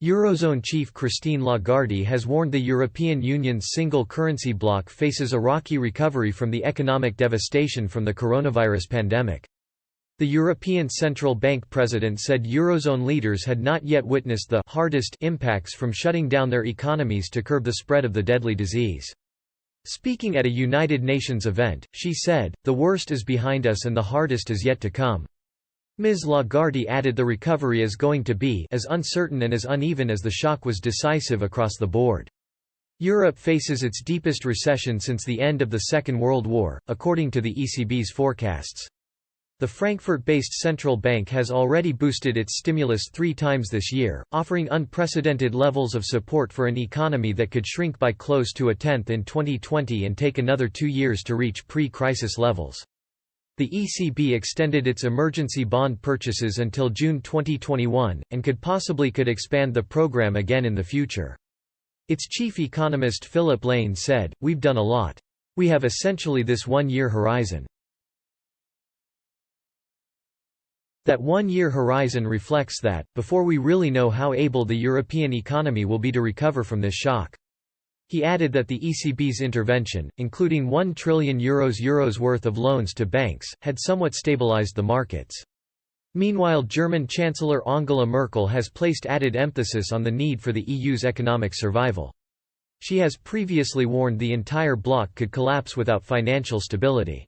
Eurozone chief Christine Lagarde has warned the European Union's single currency bloc faces a rocky recovery from the economic devastation from the coronavirus pandemic. The European Central Bank president said Eurozone leaders had not yet witnessed the hardest impacts from shutting down their economies to curb the spread of the deadly disease. Speaking at a United Nations event, she said, "The worst is behind us and the hardest is yet to come." Ms. Lagarde added the recovery is going to be as uncertain and as uneven as the shock was decisive across the board. Europe faces its deepest recession since the end of the Second World War, according to the ECB's forecasts. The Frankfurt-based central bank has already boosted its stimulus 3 times this year, offering unprecedented levels of support for an economy that could shrink by close to a tenth in 2020 and take another 2 years to reach pre-crisis levels. The ECB extended its emergency bond purchases until June 2021, and could expand the program again in the future. Its chief economist Philip Lane said, "We've done a lot. We have essentially this one-year horizon." That one-year horizon reflects that, before we really know how able the European economy will be to recover from this shock. He added that the ECB's intervention, including €1 trillion worth of loans to banks, had somewhat stabilized the markets. Meanwhile, German Chancellor Angela Merkel has placed added emphasis on the need for the EU's economic survival. She has previously warned the entire bloc could collapse without financial stability.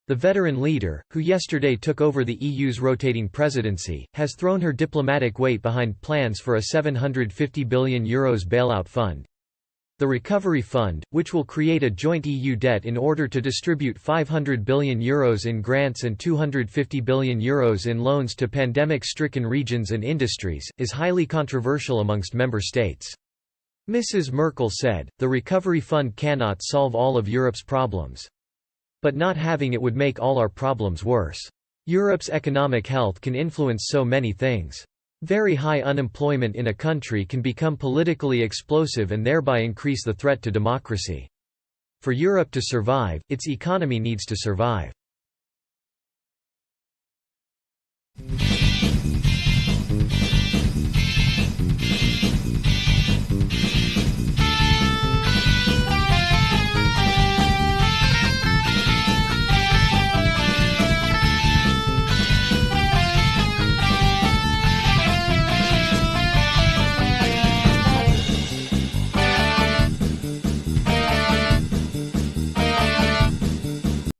The veteran leader, who yesterday took over the EU's rotating presidency, has thrown her diplomatic weight behind plans for a €750 billion bailout fund. The Recovery Fund, which will create a joint EU debt in order to distribute €500 billion in grants and €250 billion in loans to pandemic-stricken regions and industries, is highly controversial amongst member states. Mrs. Merkel said, "The Recovery Fund cannot solve all of Europe's problems. But not having it would make all our problems worse. Europe's economic health can influence so many things. Very high unemployment in a country can become politically explosive and thereby increase the threat to democracy. For Europe to survive, its economy needs to survive.